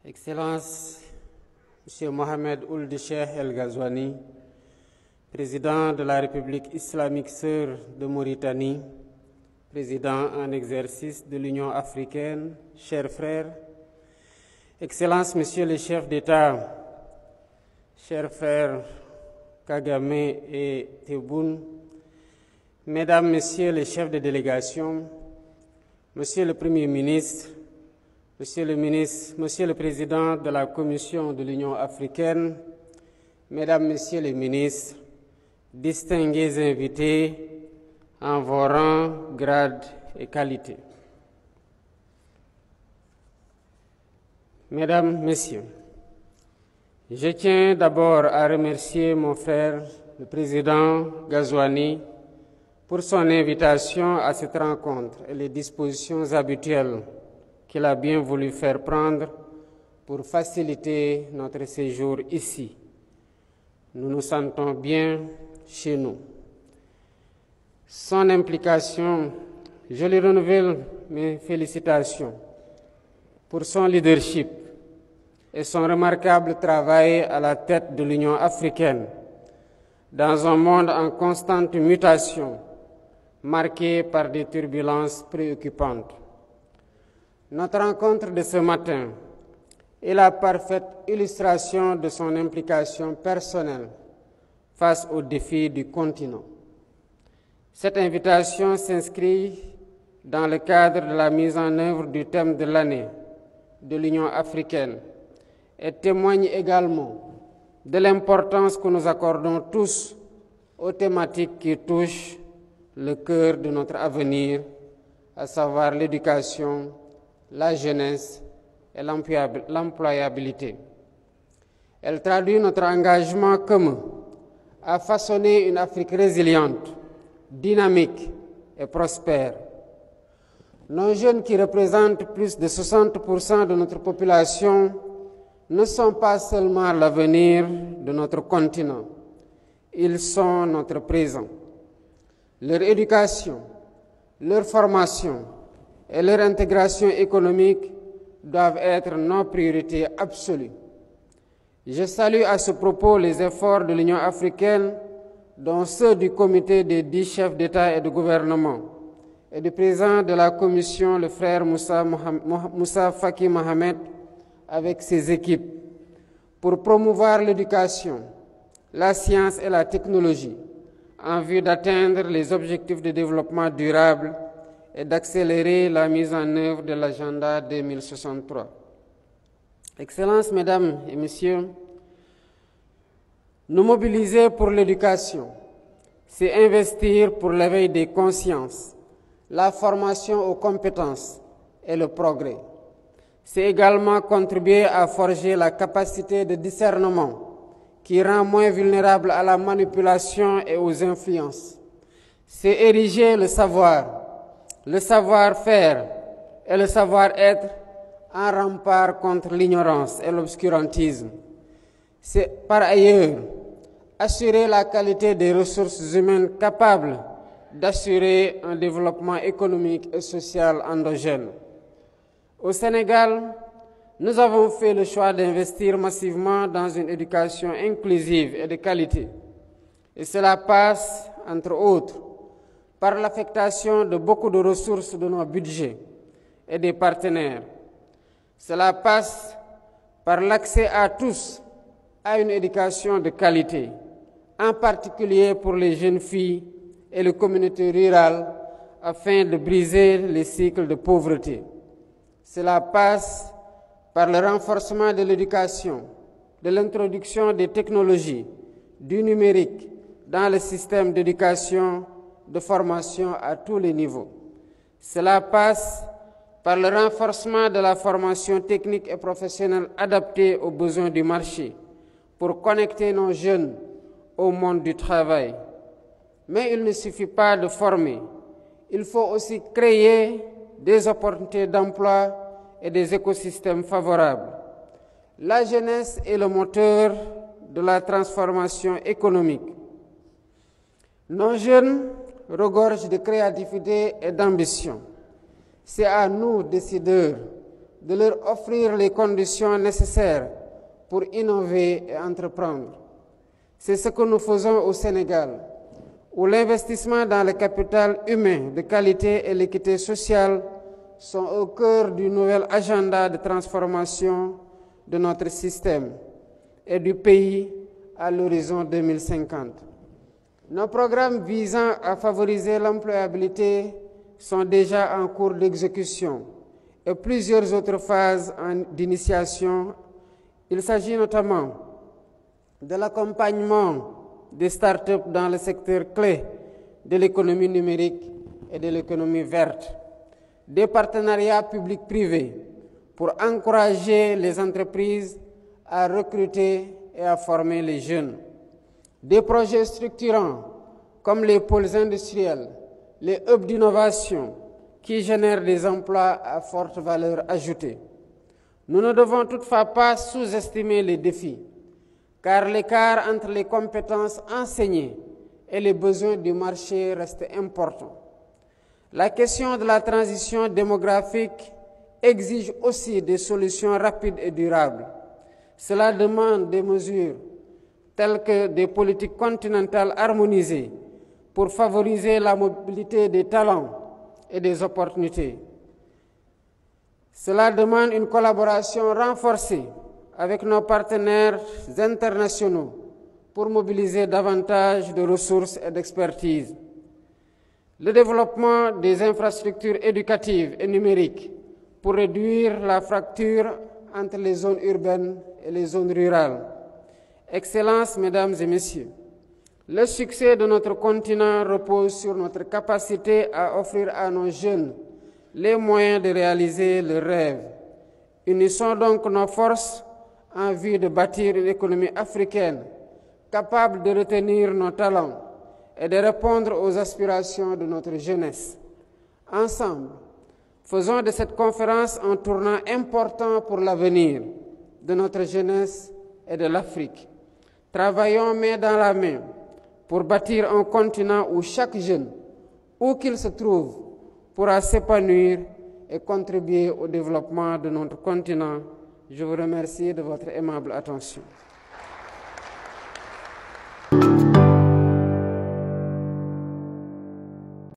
Excellence, M. Mohamed Ould Cheikh El Ghazouani, président de la République islamique sœur de Mauritanie, président en exercice de l'Union africaine, chers frères, Excellence, Monsieur le chef d'État, chers frères Kagame et Tebboune, Mesdames, Messieurs les chefs de délégation, Monsieur le Premier ministre, Monsieur le Président de la Commission de l'Union africaine, Mesdames, Messieurs les ministres, distingués invités en vos rangs, grades et qualités. Mesdames, Messieurs, je tiens d'abord à remercier mon frère, le Président Ghazouani, pour son invitation à cette rencontre et les dispositions habituelles qu'il a bien voulu faire prendre pour faciliter notre séjour ici. Nous nous sentons bien chez nous. Son implication, je lui renouvelle mes félicitations pour son leadership et son remarquable travail à la tête de l'Union africaine dans un monde en constante mutation, marqué par des turbulences préoccupantes. Notre rencontre de ce matin est la parfaite illustration de son implication personnelle face aux défis du continent. Cette invitation s'inscrit dans le cadre de la mise en œuvre du thème de l'année de l'Union africaine et témoigne également de l'importance que nous accordons tous aux thématiques qui touchent le cœur de notre avenir, à savoir l'éducation, la jeunesse et l'employabilité. Elle traduit notre engagement commun à façonner une Afrique résiliente, dynamique et prospère. Nos jeunes, qui représentent plus de 60% de notre population, ne sont pas seulement l'avenir de notre continent, ils sont notre présent. Leur éducation, leur formation et leur intégration économique doivent être nos priorités absolues. Je salue à ce propos les efforts de l'Union africaine, dont ceux du comité des 10 chefs d'État et de gouvernement, et du président de la Commission, le frère Moussa Faki Mohamed, avec ses équipes, pour promouvoir l'éducation, la science et la technologie, en vue d'atteindre les objectifs de développement durable et d'accélérer la mise en œuvre de l'agenda 2063. Excellences, Mesdames et Messieurs, nous mobiliser pour l'éducation, c'est investir pour l'éveil des consciences, la formation aux compétences et le progrès. C'est également contribuer à forger la capacité de discernement qui rend moins vulnérable à la manipulation et aux influences. C'est ériger le savoir, le savoir-faire et le savoir-être en rempart contre l'ignorance et l'obscurantisme. C'est par ailleurs assurer la qualité des ressources humaines capables d'assurer un développement économique et social endogène. Au Sénégal, nous avons fait le choix d'investir massivement dans une éducation inclusive et de qualité. Et cela passe, entre autres, par l'affectation de beaucoup de ressources de nos budgets et des partenaires. Cela passe par l'accès à tous à une éducation de qualité, en particulier pour les jeunes filles et les communautés rurales, afin de briser les cycles de pauvreté. Cela passe par le renforcement de l'éducation, de l'introduction des technologies, du numérique dans le système d'éducation, de formation à tous les niveaux. Cela passe par le renforcement de la formation technique et professionnelle adaptée aux besoins du marché pour connecter nos jeunes au monde du travail. Mais il ne suffit pas de former, il faut aussi créer des opportunités d'emploi et des écosystèmes favorables. La jeunesse est le moteur de la transformation économique. Nos jeunes regorgent de créativité et d'ambition. C'est à nous, décideurs, de leur offrir les conditions nécessaires pour innover et entreprendre. C'est ce que nous faisons au Sénégal, où l'investissement dans le capital humain de qualité et l'équité sociale sont au cœur du nouvel agenda de transformation de notre système et du pays à l'horizon 2050. Nos programmes visant à favoriser l'employabilité sont déjà en cours d'exécution et plusieurs autres phases d'initiation. Il s'agit notamment de l'accompagnement des startups dans le secteur clé de l'économie numérique et de l'économie verte, des partenariats publics-privés pour encourager les entreprises à recruter et à former les jeunes, des projets structurants comme les pôles industriels, les hubs d'innovation qui génèrent des emplois à forte valeur ajoutée. Nous ne devons toutefois pas sous-estimer les défis, car l'écart entre les compétences enseignées et les besoins du marché reste important. La question de la transition démographique exige aussi des solutions rapides et durables. Cela demande des mesures telles que des politiques continentales harmonisées pour favoriser la mobilité des talents et des opportunités. Cela demande une collaboration renforcée avec nos partenaires internationaux pour mobiliser davantage de ressources et d'expertise. Le développement des infrastructures éducatives et numériques pour réduire la fracture entre les zones urbaines et les zones rurales. Excellences, Mesdames et Messieurs, le succès de notre continent repose sur notre capacité à offrir à nos jeunes les moyens de réaliser leurs rêves. Unissons donc nos forces en vue de bâtir une économie africaine capable de retenir nos talents et de répondre aux aspirations de notre jeunesse. Ensemble, faisons de cette conférence un tournant important pour l'avenir de notre jeunesse et de l'Afrique. Travaillons main dans la main pour bâtir un continent où chaque jeune, où qu'il se trouve, pourra s'épanouir et contribuer au développement de notre continent. Je vous remercie de votre aimable attention.